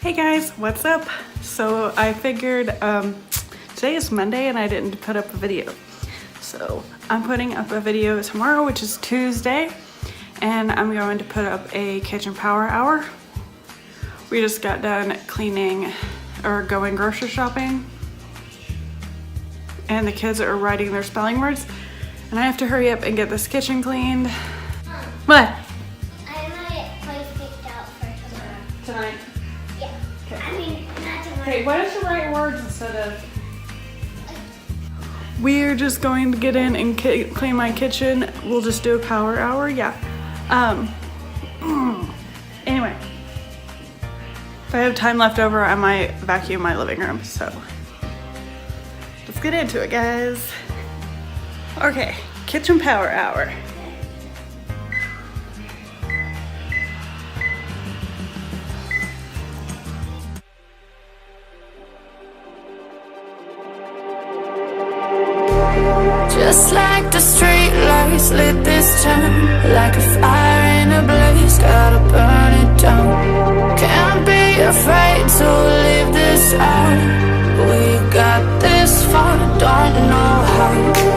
Hey guys, what's up? So I figured today is Monday and I didn't put up a video. So I'm putting up a video tomorrow, which is Tuesday, and I'm going to put up a kitchen power hour. We just got done cleaning or going grocery shopping, and the kids are writing their spelling words, and I have to hurry up and get this kitchen cleaned. What? I might place picked out for tomorrow. Tonight? Yeah. Okay. I mean, not tomorrow. Hey, why don't you write words instead of... We're just going to get in and clean my kitchen. We'll just do a power hour, yeah. Anyway. If I have time left over, I might vacuum my living room, so. Let's get into it, guys. Okay, kitchen power hour. Just like the street lights lit this town, like a fire in a blaze, gotta burn it down. Can't be afraid to leave this out. We got this far, don't know how.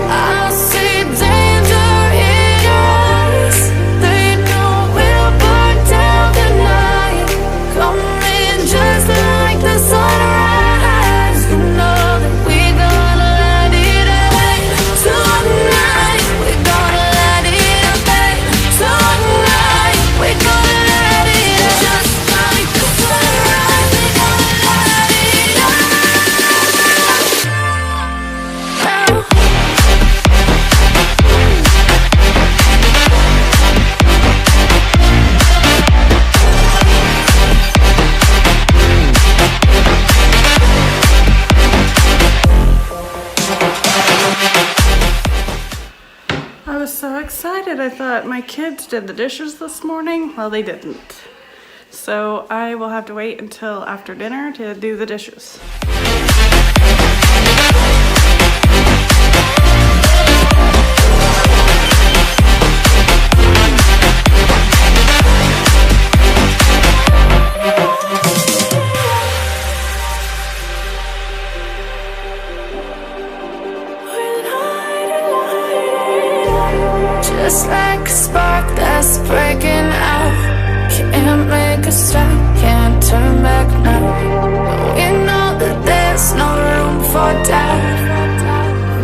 I see danger in your eyes. They know we'll burn down the night. Coming just like the sunrise. You know that we gonna light it up. Tonight, we're gonna light it up. Tonight, we're gonna light it up. Just like the sunrise, we're gonna light it up. I was so excited. I thought my kids did the dishes this morning. Well, they didn't. So I will have to wait until after dinner to do the dishes. Just like a spark that's breaking out. Can't make a stop, can't turn back now. We know that there's no room for doubt.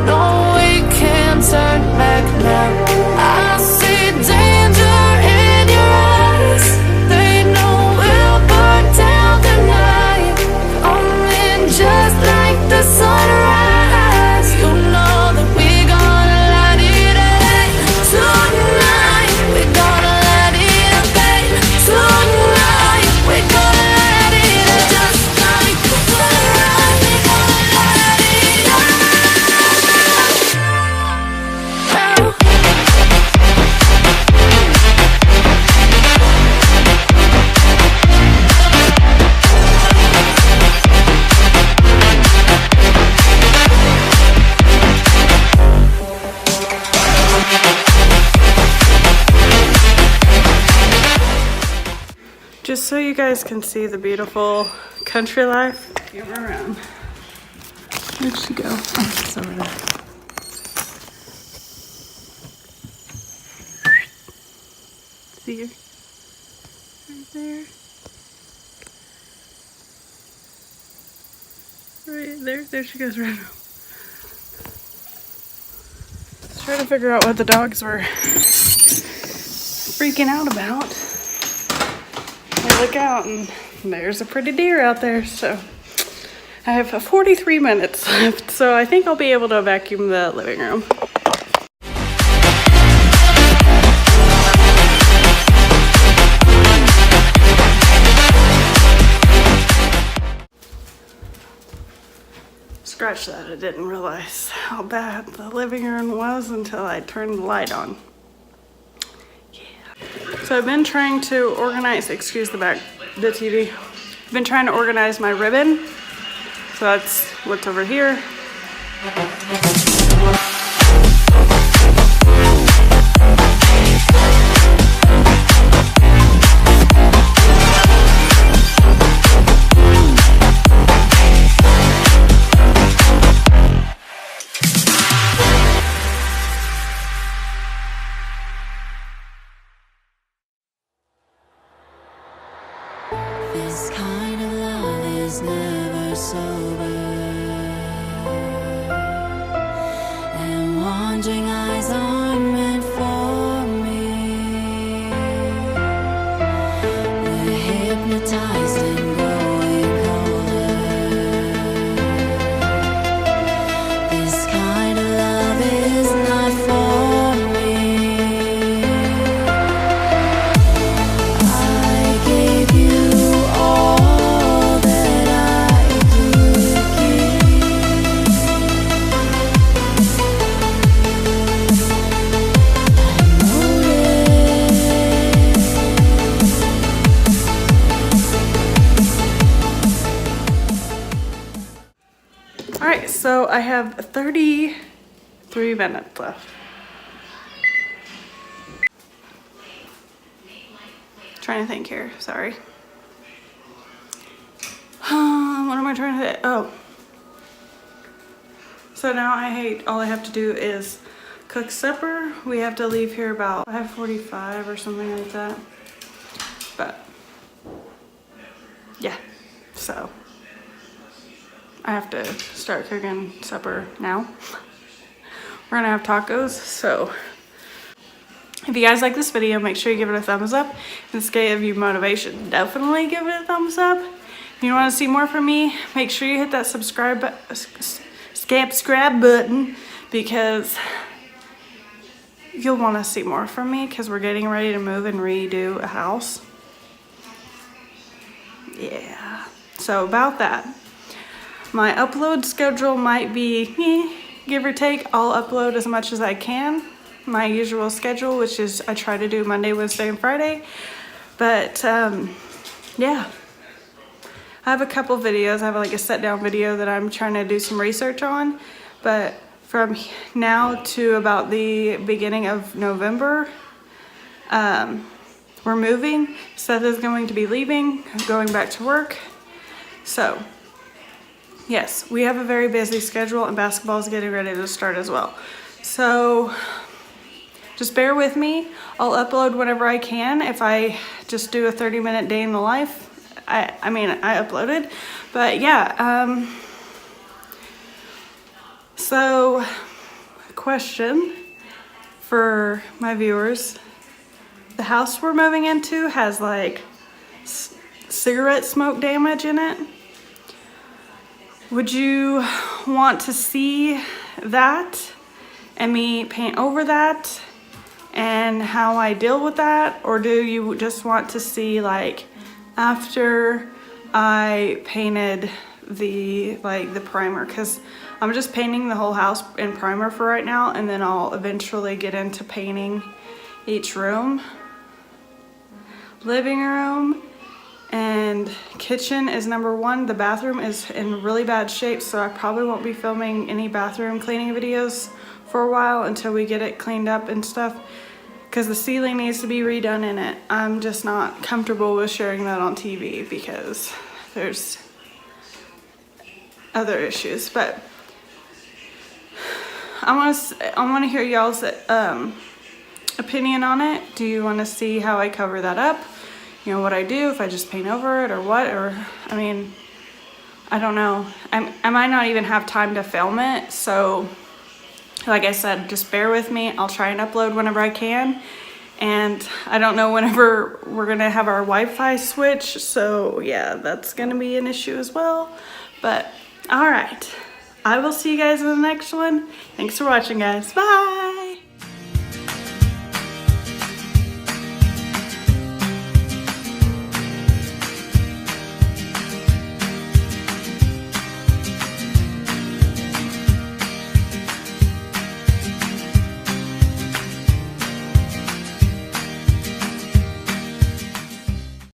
No, we can't turn back now. I see danger in your eyes. They know we'll burn down the night. Coming just like the sunrise. You know that we gonna light it up. Tonight, we're gonna light it up. Tonight, we're gonna light it up. Just like the sunrise, we're gonna light it up. Just so you guys can see the beautiful country life, give her around. Where'd she go? Oh, it's over there. See her? Right there. Right there. There she goes right now. Let's try to figure out what the dogs were freaking out about. I look out and there's a pretty deer out there, so I have 43 minutes left, so I think I'll be able to vacuum the living room. Scratch that, I didn't realize how bad the living room was until I turned the light on. So I've been trying to organize, excuse the TV. I've been trying to organize my ribbon. So that's what's over here. is never sober, and wandering eyes aren't meant for me. They're hypnotized and growing colder. This kind of love is not for me. I gave you all that I could give. All right, so I have 33 minutes left. Trying to think here, sorry. What am I trying to say? Oh. So now all I have to do is cook supper. We have to leave here about 5:45 or something like that. But yeah, so I have to start cooking supper now. We're gonna have tacos, so if you guys like this video, make sure you give it a thumbs up. If this gave you motivation, definitely give it a thumbs up. If you want to see more from me, make sure you hit that subscribe button, because you'll want to see more from me, because we're getting ready to move and redo a house. Yeah, so about that. My upload schedule might be, give or take. I'll upload as much as I can. My usual schedule, which is I try to do Monday, Wednesday, and Friday. But yeah, I have a couple videos. I have like a set down video that I'm trying to do some research on. But from now to about the beginning of November, we're moving. Seth is going to be leaving, going back to work. So yes, we have a very busy schedule, and basketball is getting ready to start as well. So just bear with me. I'll upload whenever I can. If I just do a 30-minute day in the life, I mean, I uploaded. But yeah, so question for my viewers. The house we're moving into has like cigarette smoke damage in it. Would you want to see that and me paint over that and how I deal with that? Or do you just want to see like after I painted the primer? Because I'm just painting the whole house in primer for right now, and then I'll eventually get into painting each room. Living room and kitchen is number one. The bathroom is in really bad shape, so I probably won't be filming any bathroom cleaning videos for a while until we get it cleaned up and stuff, because the ceiling needs to be redone in it. I'm just not comfortable with sharing that on TV because there's other issues. But I want to hear y'all's opinion on it. Do you want to see how I cover that up? You know, what I do, if I just paint over it or what, or, I mean, I don't know. I might not even have time to film it, so like I said, just bear with me. I'll try and upload whenever I can, and I don't know whenever we're gonna have our Wi-Fi switch, so yeah, that's gonna be an issue as well. But all right, I will see you guys in the next one. Thanks for watching, guys. Bye.